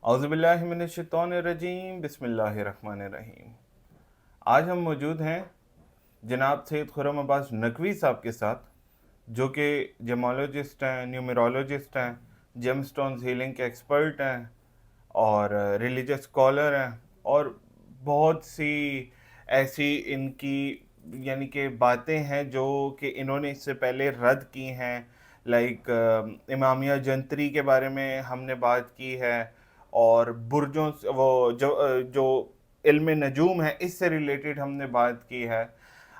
اعوذ باللہ من الشیطان الرجیم، بسم اللہ الرحمن الرحیم۔ آج ہم موجود ہیں جناب سید خرم عباس نقوی صاحب کے ساتھ، جو کہ جیمالوجسٹ ہیں، نیومرولوجسٹ ہیں، جیم سٹونز ہیلنگ کے ایکسپرٹ ہیں اور ریلیجس اسکالر ہیں، اور بہت سی ایسی ان کی یعنی کہ باتیں ہیں جو کہ انہوں نے اس سے پہلے رد کی ہیں، لائک امامیہ جنتری کے بارے میں ہم نے بات کی ہے، اور برجوں وہ جو علم نجوم ہے اس سے ریلیٹڈ ہم نے بات کی ہے۔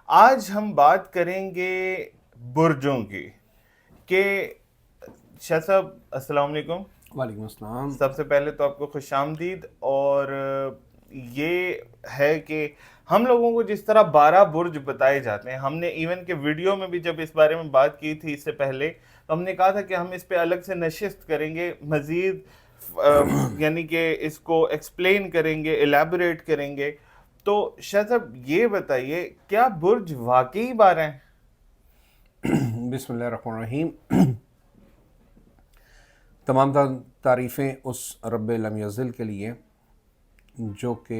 آج ہم بات کریں گے برجوں کی کہ شاہ صاحب السلام علیکم۔ وعلیکم السلام۔ سب سے پہلے تو آپ کو خوش آمدید، اور یہ ہے کہ ہم لوگوں کو جس طرح 12 برج بتائے جاتے ہیں، ہم نے ایون کہ ویڈیو میں بھی جب اس بارے میں بات کی تھی اس سے پہلے، تو ہم نے کہا تھا کہ ہم اس پہ الگ سے نشست کریں گے، مزید یعنی کہ اس کو ایکسپلین کریں گے، الیبوریٹ کریں گے۔ تو شاہ صاحب یہ بتائیے، کیا برج واقعی 12 ہیں؟ بسم اللہ الرحمن الرحیم۔ تمام تعریفیں اس رب لم یزل کے لیے جو کہ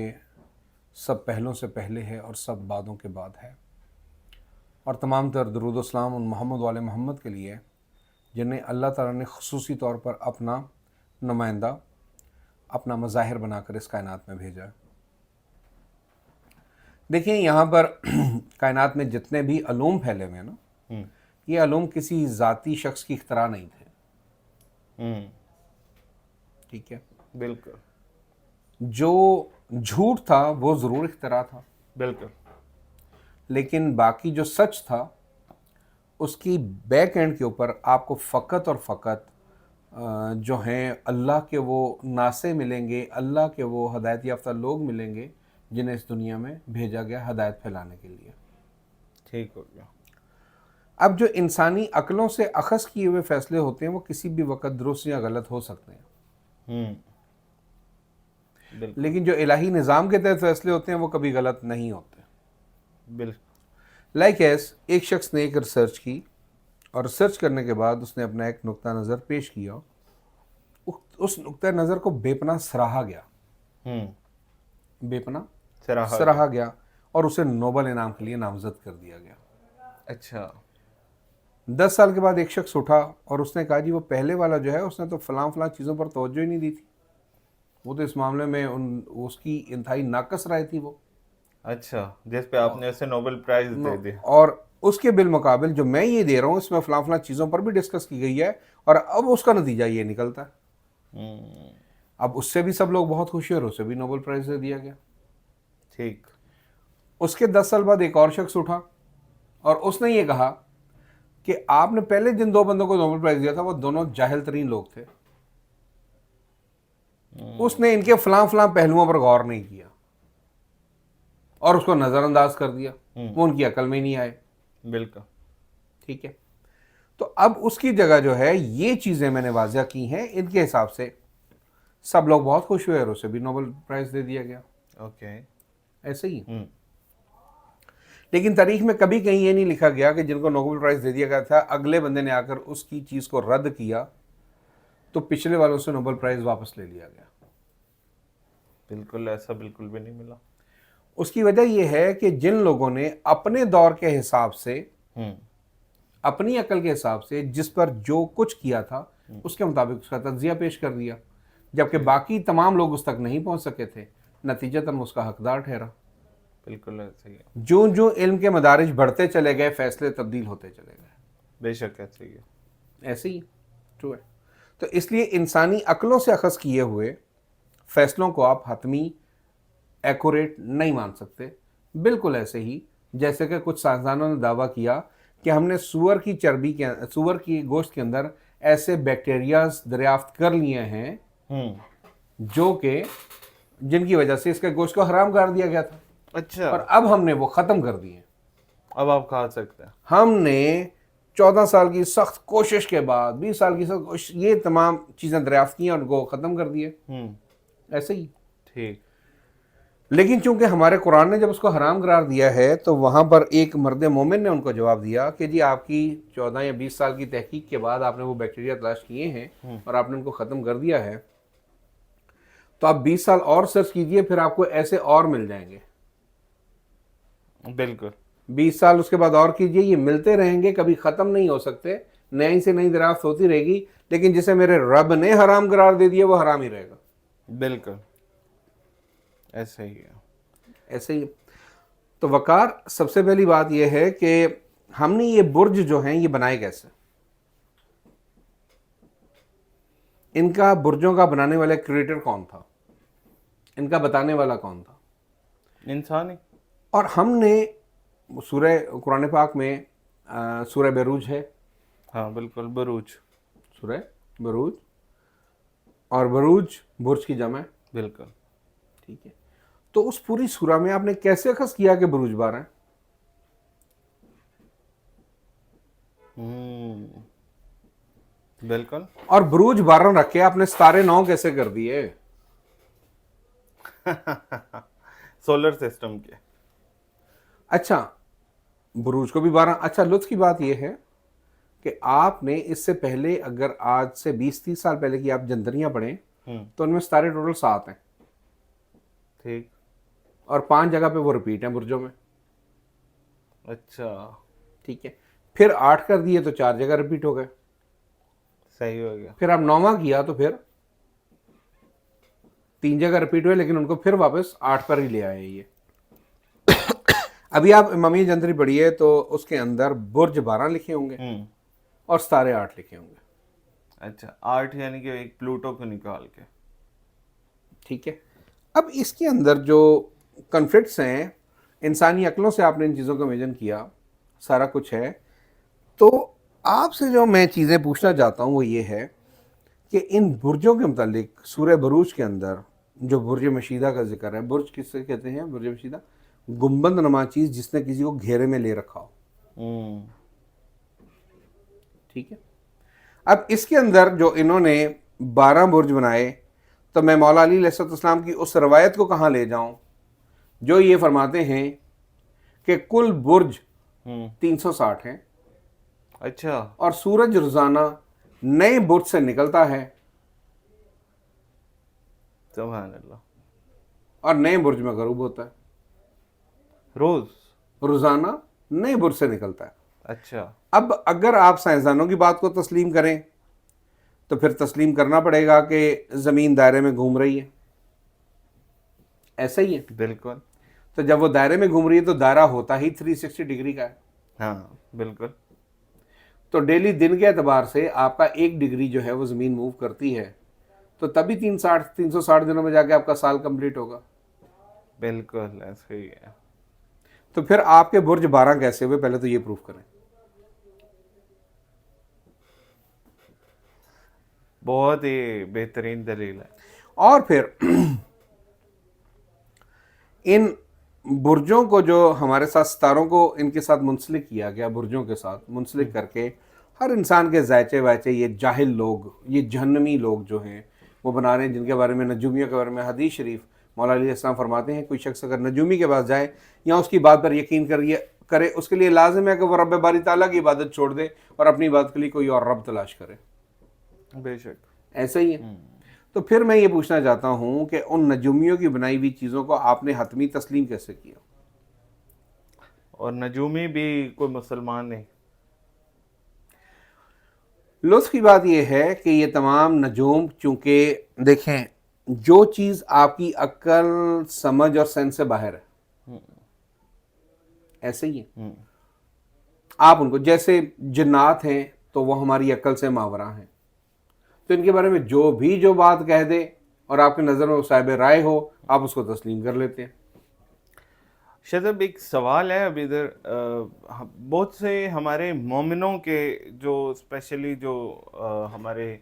سب پہلوں سے پہلے ہے اور سب بعدوں کے بعد ہے، اور تمام تر درود و اسلام ان محمد والے محمد کے لیے جنہیں اللہ تعالیٰ نے خصوصی طور پر اپنا نمائندہ، اپنا مظاہر بنا کر اس کائنات میں بھیجا۔ دیکھیں یہاں پر کائنات میں جتنے بھی علوم پھیلے ہوئے ہیں نا، یہ علوم کسی ذاتی شخص کی اختراع نہیں تھے، ٹھیک ہے؟ بالکل جو جھوٹ تھا وہ ضرور اختراع تھا، بالکل، لیکن باقی جو سچ تھا اس کی بیک اینڈ کے اوپر آپ کو فقط اور فقط جو ہیں اللہ کے وہ ناصح ملیں گے، اللہ کے وہ ہدایت یافتہ لوگ ملیں گے جنہیں اس دنیا میں بھیجا گیا ہدایت پھیلانے کے لیے۔ ٹھیک ہو گیا۔ اب جو انسانی عقلوں سے اخذ کیے ہوئے فیصلے ہوتے ہیں وہ کسی بھی وقت درست یا غلط ہو سکتے ہیں، بالکل لیکن جو الہی نظام کے تحت فیصلے ہوتے ہیں وہ کبھی غلط نہیں ہوتے۔ بالکل، لائک ایس ایک شخص نے ایک ریسرچ کی، اور ریسرچ کرنے کے بعد اس نے اپنا ایک نقطہ نظر پیش کیا، اس نقطہ نظر کو بے پناہ سراہا گیا، بے پناہ سراہا گیا، اور اسے نوبل انعام کے لیے نامزد کر دیا گیا۔ اچھا 10 سال کے بعد ایک شخص اٹھا اور اس نے کہا جی وہ پہلے والا جو ہے اس نے تو فلاں فلاں چیزوں پر توجہ ہی نہیں دی تھی، وہ تو اس معاملے میں اس کی انتہائی ناقص رائے تھی وہ، اچھا، جس پہ آپ نے اسے نوبل پرائز دے دیا۔ اور اس کے بالمقابل جو میں یہ دے رہا ہوں اس میں فلاں فلاں چیزوں پر بھی ڈسکس کی گئی ہے، اور اب اس کا نتیجہ یہ نکلتا ہے۔ اب اس سے بھی سب لوگ بہت خوش ہوئے اور اسے بھی نوبل پرائز دے دیا گیا۔ ٹھیک، اس کے 10 سال بعد ایک اور شخص اٹھا اور اس نے یہ کہا کہ آپ نے پہلے جن 2 بندوں کو نوبل پرائز دیا تھا وہ دونوں جاہل ترین لوگ تھے، اس نے ان کے فلاں فلاں پہلوؤں پر غور نہیں کیا اور اس کو نظر انداز کر دیا، وہ ان کی عقل میں نہیں آئے۔ بالکل ٹھیک ہے، تو اب اس کی جگہ جو ہے یہ چیزیں میں نے واضح کی ہیں، ان کے حساب سے سب لوگ بہت خوش ہوئے اور اسے بھی نوبل پرائز دے دیا گیا۔ اوکے، ایسے ہی لیکن تاریخ میں کبھی کہیں یہ نہیں لکھا گیا کہ جن کو نوبل پرائز دے دیا گیا تھا اگلے بندے نے آ کر اس کی چیز کو رد کیا تو پچھلے والوں سے نوبل پرائز واپس لے لیا گیا۔ بالکل ایسا بالکل بھی نہیں ملا۔ اس کی وجہ یہ ہے کہ جن لوگوں نے اپنے دور کے حساب سے، اپنی عقل کے حساب سے جس پر جو کچھ کیا تھا اس کے مطابق اس کا تجزیہ پیش کر دیا، جبکہ باقی تمام لوگ اس تک نہیں پہنچ سکے تھے، نتیجتاً اس کا حقدار ٹھہرا۔ بالکل ایسا ہی ہے، جو جو علم کے مدارج بڑھتے چلے گئے فیصلے تبدیل ہوتے چلے گئے، بے شک ایسا ہی ہے۔ ایسے ہی ٹرو ہے۔ تو اس لیے انسانی عقلوں سے اخذ کیے ہوئے فیصلوں کو آپ حتمی ایکوریٹ نہیں مان سکتے، بالکل ایسے ہی جیسے کہ کچھ سائنسدانوں نے دعویٰ کیا کہ ہم نے سور کی گوشت کے اندر ایسے بیکٹیریاز دریافت کر لیے ہیں جو کہ جن کی وجہ سے اس کے گوشت کو حرام قرار دیا گیا تھا، اچھا، اور اب ہم نے وہ ختم کر دیے۔ اب آپ کھا سکتے ہیں۔ ہم نے 14 سال کی سخت کوشش کے بعد، 20 سال کی سخت کوشش، یہ تمام چیزیں دریافت کی اور ان کو ختم کر دیے، ایسے ہی۔ ٹھیک، لیکن چونکہ ہمارے قرآن نے جب اس کو حرام قرار دیا ہے تو وہاں پر ایک مرد مومن نے ان کو جواب دیا کہ جی آپ کی 14 یا 20 سال کی تحقیق کے بعد آپ نے وہ بیکٹیریا تلاش کیے ہیں اور آپ نے ان کو ختم کر دیا ہے، تو آپ 20 سال اور سرچ کیجئے، پھر آپ کو ایسے اور مل جائیں گے. بالکل 20 سال اس کے بعد اور کیجئے، یہ ملتے رہیں گے، کبھی ختم نہیں ہو سکتے، نئی سے نئی دریافت ہوتی رہے گی. لیکن جسے میرے رب نے حرام قرار دے دیا وہ حرام ہی رہے گا. بالکل ایسا ہی ہے. ایسے ہی. تو وقار، سب سے پہلی بات یہ ہے کہ ہم نے یہ برج جو ہیں یہ بنائے کیسے؟ ان کا برجوں کا بنانے والا کریٹر کون تھا؟ ان کا بتانے والا کون تھا؟ انسان ہی. اور ہم نے سورہ قرآن پاک میں سورہ بروج ہے، ہاں بالکل بروج. سورہ بروج، اور بروج برج کی جمع ہے. بالکل. ٹھیک ہے. تو اس پوری سورہ میں آپ نے کیسے اخذ کیا کہ بروج 12 ہیں؟ بالکل. اور بروج 12 رکھ کے آپ نے ستارے 9 کیسے کر دیے؟ سولر سسٹم کے. اچھا، بروج کو بھی 12. اچھا، لطف کی بات یہ ہے کہ آپ نے اس سے پہلے، اگر آج سے 20-30 سال پہلے کی آپ جندریاں پڑھیں تو ان میں ستارے ٹوٹل 7 ہیں. ٹھیک. اور 5 جگہ پہ وہ ریپیٹ ہیں برجوں میں. اچھا. ٹھیک ہے. پھر 8 کر دیے تو 4 جگہ ریپیٹ ہو گئے. صحیح ہو گیا. پھر آپ 9واں کیا تو پھر 3 جگہ ریپیٹ ہوئے، لیکن ان کو پھر واپس 8 پر ہی لے آئے. یہ ابھی آپ امامیہ جنتری پڑھیے تو اس کے اندر برج 12 لکھے ہوں گے اور ستارے 8 لکھے ہوں گے. اچھا، 8 یعنی کہ ایک پلوٹو کو نکال کے. ٹھیک ہے. اب اس کے اندر جو کنفلکٹس ہیں، انسانی عقلوں سے آپ نے ان چیزوں کو امیجن کیا، سارا کچھ ہے. تو آپ سے جو میں چیزیں پوچھنا چاہتا ہوں وہ یہ ہے کہ ان برجوں کے متعلق سورہ بروج کے اندر جو برج مشیدہ کا ذکر ہے، برج کس سے کہتے ہیں؟ برج مشیدہ گنبد نما چیز جس نے کسی کو گھیرے میں لے رکھا ہو. ٹھیک ہے. اب اس کے اندر جو انہوں نے 12 برج بنائے، تو میں مولا علی علیہ السلام کی اس روایت کو کہاں لے جاؤں جو یہ فرماتے ہیں کہ کل برج 360 ہیں. اچھا. اور سورج روزانہ نئے برج سے نکلتا ہے سبحان اللہ. اور نئے برج میں غروب ہوتا ہے. روزانہ نئے برج سے نکلتا ہے. اچھا. اب اگر آپ سائنسدانوں کی بات کو تسلیم کریں تو پھر تسلیم کرنا پڑے گا کہ زمین دائرے میں گھوم رہی ہے. ایسا ہی ہے. بالکل. تو جب وہ دائرے میں گھوم رہی ہے تو دائرہ ہوتا ہی 360 ڈگری کا ہے. ہاں بالکل. تو ڈیلی دن کے اعتبار سے آپ کا 1 ڈگری جو ہے وہ زمین موو کرتی ہے، تو تبھی 360 دنوں میں جا کے آپ کا سال کمپلیٹ ہوگا. بالکل ایسا ہی ہے. تو پھر آپ کے برج 12 کیسے ہوئے؟ پہلے تو یہ پروف کریں. بہت ہی بہترین دلیل ہے. اور پھر ان برجوں کو جو ہمارے ساتھ ستاروں کو ان کے ساتھ منسلک کیا گیا، برجوں کے ساتھ منسلک کر کے ہر انسان کے ذائچے وائچے یہ جاہل لوگ، یہ جہنمی لوگ جو ہیں وہ بنا رہے ہیں، جن کے بارے میں نجومیوں کے بارے میں حدیث شریف مولا علیہ السلام فرماتے ہیں کوئی شخص اگر نجومی کے پاس جائے یا اس کی بات پر یقین کرے، اس کے لیے لازم ہے کہ وہ رب باری تعالیٰ کی عبادت چھوڑ دے اور اپنی عبادت کے لیے کوئی اور رب تلاش کرے. بے شک. ایسا ہی ہے. تو پھر میں یہ پوچھنا چاہتا ہوں کہ ان نجومیوں کی بنائی ہوئی چیزوں کو آپ نے حتمی تسلیم کیسے کیا؟ اور نجومی بھی کوئی مسلمان نہیں. لطف کی بات یہ ہے کہ یہ تمام نجوم، چونکہ دیکھیں جو چیز آپ کی عقل، سمجھ اور سینس سے باہر ہے، ایسے ہی ہے. آپ ان کو جیسے جنات ہیں تو وہ ہماری عقل سے ماورا ہیں، تو ان کے بارے میں جو بات کہہ دے اور آپ کی نظر میں صاحب رائے ہو، آپ اس کو تسلیم کر لیتے ہیں. شذب ایک سوال ہے ابھی ادھر. بہت سے ہمارے مومنوں کے جو اسپیشلی جو ہمارے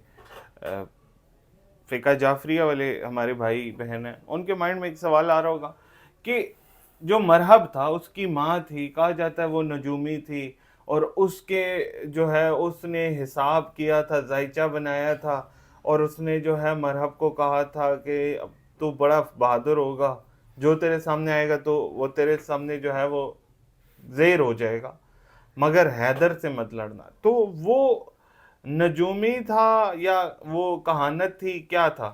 فقہ جعفریہ والے ہمارے بھائی بہن ہیں، ان کے مائنڈ میں ایک سوال آ رہا ہوگا کہ جو مرحب تھا اس کی ماں تھی، کہا جاتا ہے وہ نجومی تھی، اور اس کے جو ہے اس نے حساب کیا تھا، ذائچہ بنایا تھا، اور اس نے جو ہے مرحب کو کہا تھا کہ تو بڑا بہادر ہوگا، جو تیرے سامنے آئے گا تو وہ تیرے سامنے جو ہے وہ زیر ہو جائے گا، مگر حیدر سے مت لڑنا. تو وہ نجومی تھا یا وہ کہانت تھی، کیا تھا؟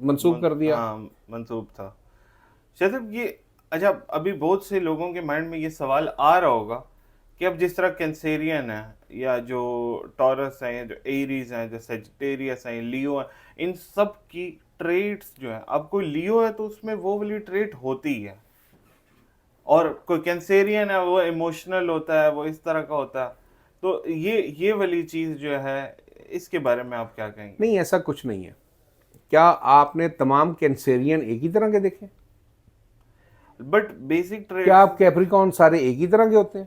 منسوب کر دیا. ہاں منسوب تھا. شاید صاحب یہ اچھا ابھی بہت سے لوگوں کے مائنڈ میں یہ سوال آ رہا ہوگا کہ اب جس طرح کینسیرین ہے یا جو ٹورس ہیں, جو ایریز ہیں, جو سیجیٹیریس ہیں, لیو ہیں, ان سب کی ٹریٹس جو ہیں, اب کوئی لیو ہے تو اس میں وہ والی ٹریٹ ہوتی ہے, اور کوئی کینسیرین ہے وہ ایموشنل ہوتا ہے, وہ اس طرح کا ہوتا ہے. تو یہ والی چیز جو ہے اس کے بارے میں آپ کیا کہیں گے؟ نہیں, ایسا کچھ نہیں ہے. کیا آپ نے تمام کینسیرین ایک ہی طرح کے دیکھے؟ بٹ بیسک ٹریٹ کیا آپ کیپریکون سارے ایک ہی طرح کے ہوتے ہیں؟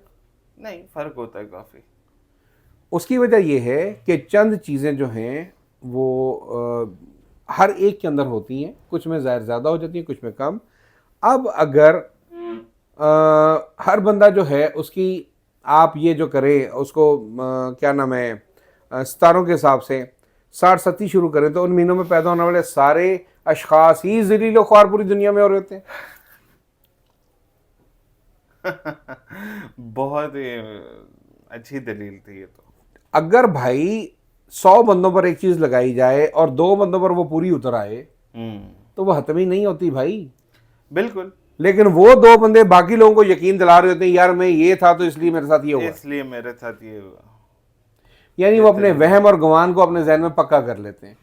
نہیں, فرق ہوتا ہے کافی. اس کی وجہ یہ ہے کہ چند چیزیں جو ہیں وہ ہر ایک کے اندر ہوتی ہیں, کچھ میں زیادہ ہو جاتی ہیں, کچھ میں کم. اب اگر ہر بندہ جو ہے اس کی آپ یہ جو کرے اس کو کیا نام ہے ستاروں کے حساب سے 60-70 شروع کریں تو ان مہینوں میں پیدا ہونے والے سارے اشخاص ہی ذلیل و خوار پوری دنیا میں ہو رہے ہوتے ہیں. بہت ہی اچھی دلیل تھی یہ تو. اگر بھائی 100 بندوں پر ایک چیز لگائی جائے اور 2 بندوں پر وہ پوری اتر آئے تو وہ حتمی نہیں ہوتی بھائی. بالکل. لیکن وہ 2 بندے باقی لوگوں کو یقین دلا رہے ہوتے ہیں, یار میں یہ تھا تو اس لیے میرے ساتھ یہ ہوا, اس لیے میرے ساتھ یہ ہوا. یعنی وہ اپنے وہم اور گمان کو اپنے ذہن میں پکا کر لیتے ہیں.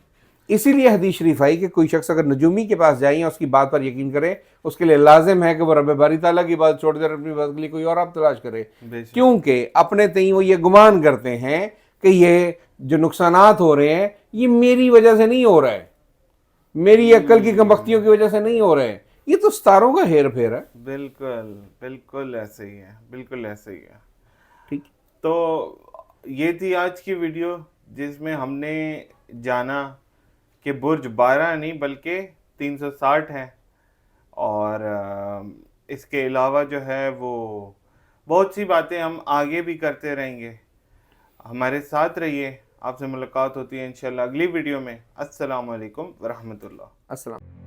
اسی لیے حدیث شریف آئی کہ کوئی شخص اگر نجومی کے پاس جائیں اور اس کی بات پر یقین کرے, اس کے لیے لازم ہے کہ وہ رب باری تعالیٰ کی بات چھوڑ دے اور اپنی بات کے لیے کوئی اور آپ تلاش کرے, کیونکہ اپنے تئیں وہ یہ گمان کرتے ہیں کہ یہ جو نقصانات ہو رہے ہیں یہ میری وجہ سے نہیں ہو رہا ہے, میری عقل کی کمبختیوں کی وجہ سے نہیں ہو رہے ہیں, یہ تو ستاروں کا ہیر پھیر ہے. بالکل بالکل ایسے ہی ہے, بالکل ایسے ہی ہے. ٹھیک, تو یہ تھی آج کی ویڈیو جس میں ہم نے جانا کہ برج 12 نہیں بلکہ 360 ہے, اور اس کے علاوہ جو ہے وہ بہت سی باتیں ہم آگے بھی کرتے رہیں گے. ہمارے ساتھ رہیے, آپ سے ملاقات ہوتی ہے انشاءاللہ اگلی ویڈیو میں. السلام علیکم ورحمۃ اللہ. السلام.